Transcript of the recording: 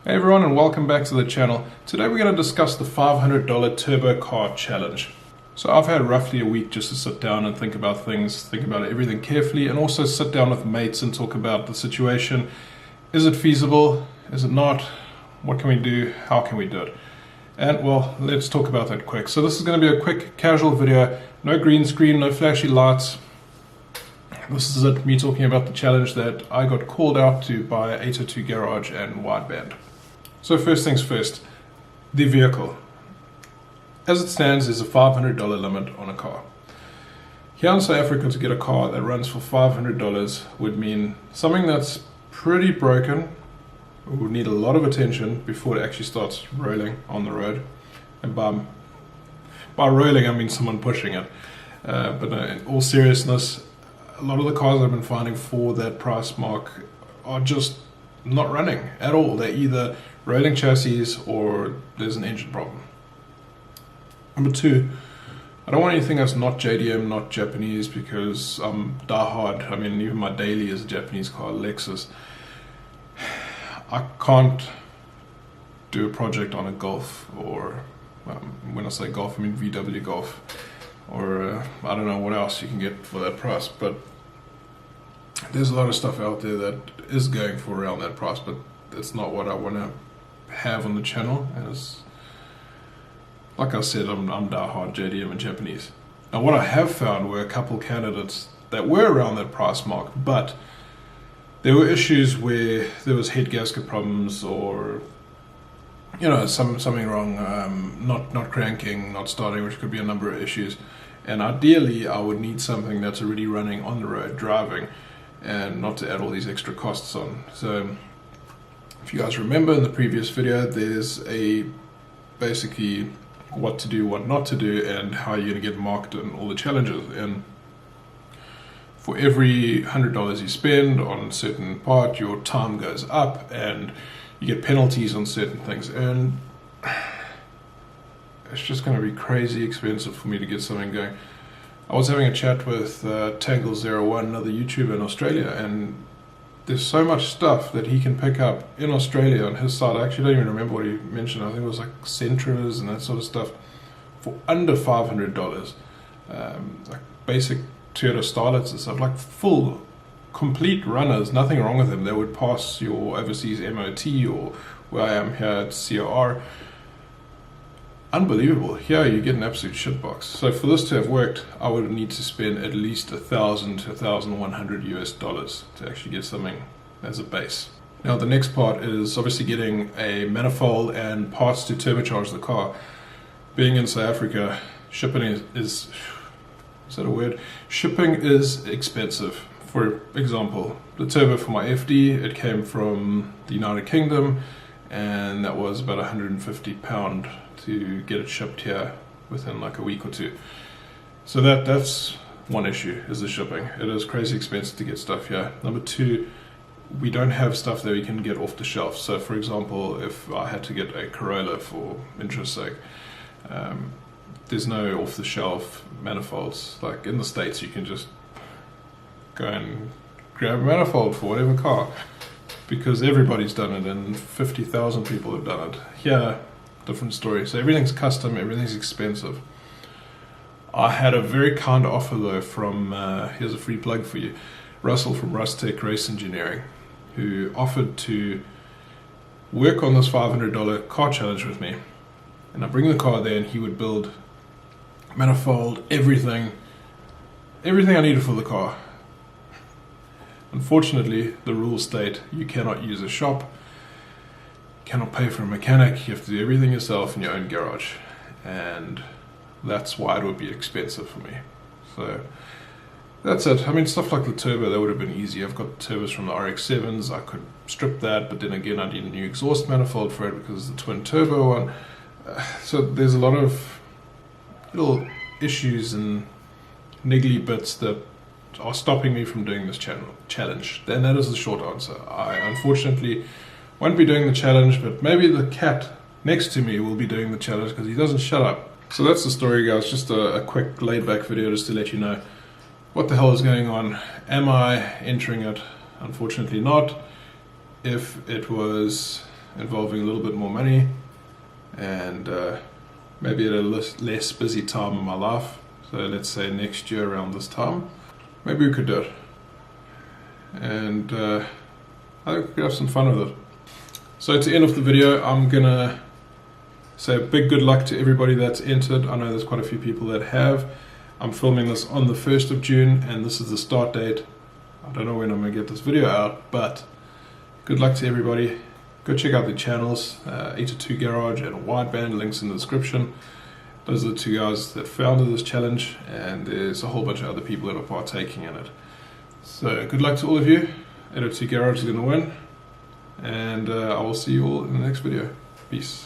Hey everyone, and welcome back to the channel. Today we're going to discuss the $500 turbo car challenge. So I've had roughly a week just to sit down and think about things, think about everything carefully, and also sit down with mates and talk about the situation. Is it feasible? Is it not? What can we do? How can we do it? And well, let's talk about that quick. So this is going to be a quick casual video, no green screen, no flashy lights. This is it, me talking about the challenge that I got called out to by 802 Garage and Wideband. So first things first, the vehicle. As it stands, there's a $500 limit on a car. Here in South Africa, to get a car that runs for $500 would mean something that's pretty broken, would need a lot of attention before it actually starts rolling on the road. And by rolling, I mean someone pushing it. But no, in all seriousness, a lot of the cars I've been finding for that price mark are just not running at all. They're either rolling chassis or there's an engine problem. Number two, I don't want anything that's not JDM, not Japanese, because I'm diehard. I mean, even my daily is a Japanese car, Lexus. I can't do a project on a Golf, or when I say Golf, I mean VW Golf, or I don't know what else you can get for that price, but there's a lot of stuff out there that is going for around that price, but that's not what I want to have on the channel. And it's, like I said, I'm diehard JDM and Japanese. Now what I have found were a couple candidates that were around that price mark, but there were issues where there was head gasket problems, or something wrong, not cranking, not starting, which could be a number of issues. And ideally I would need something that's already running on the road driving, and not to add all these extra costs on. So if you guys remember in the previous video, there's basically what to do, what not to do, and how you're going to get marked in all the challenges. And for every $100 you spend on a certain part, your time goes up and you get penalties on certain things. And it's just going to be crazy expensive for me to get something going. I was having a chat with Tangle01, another YouTuber in Australia, and there's so much stuff that he can pick up in Australia on his side. I actually don't even remember what he mentioned. I think it was like Centras and that sort of stuff for under $500. Like basic Toyota Starlets and stuff, like full, complete runners, nothing wrong with them. They would pass your overseas MOT, or where I am here at COR. Unbelievable. Here you get an absolute shitbox. So for this to have worked, I would need to spend at least $1,000 to $1,100 US to actually get something as a base. Now the next part is obviously getting a manifold and parts to turbocharge the car. Being in South Africa, shipping is that a word? Shipping is expensive. For example, the turbo for my FD, it came from the United Kingdom, and that was about £150 to get it shipped here within like a week or two. So that's one issue, is the shipping. It is crazy expensive to get stuff here. Number two, we don't have stuff that we can get off the shelf. So for example, if I had to get a Corolla for interest sake, there's no off the shelf manifolds. Like in the States, you can just go and grab a manifold for whatever car, because everybody's done it and 50,000 people have done it. Here, different story. So everything's custom, everything's expensive. I had a very kind offer though from, here's a free plug for you, Russell from Rustech Race Engineering, who offered to work on this $500 car challenge with me. And I bring the car there and he would build manifold, everything I needed for the car. Unfortunately, the rules state you cannot use a shop, cannot pay for a mechanic, you have to do everything yourself in your own garage, and that's why it would be expensive for me. So that's it. I mean, stuff like the turbo, that would have been easy. I've got turbos from the RX-7s, I could strip that, but then again I need a new exhaust manifold for it because it's the twin turbo one. So there's a lot of little issues and niggly bits that are stopping me from doing this challenge. Then that is the short answer. I unfortunately won't be doing the challenge, but maybe the cat next to me will be doing the challenge because he doesn't shut up. So that's the story, guys. Just a quick laid back video just to let you know what the hell is going on. Am I entering it? Unfortunately not. If it was involving a little bit more money, and maybe at a less busy time in my life. So let's say next year around this time, maybe we could do it. And I think we could have some fun with it. So to end off the video, I'm gonna say a big good luck to everybody that's entered. I know there's quite a few people that have. I'm filming this on the 1st of June, and this is the start date. I don't know when I'm going to get this video out, but good luck to everybody. Go check out the channels, 802 Garage and Wideband, links in the description. Those are the two guys that founded this challenge, and there's a whole bunch of other people that are partaking in it. So good luck to all of you. 802 Garage is going to win, and I will see you all in the next video. Peace.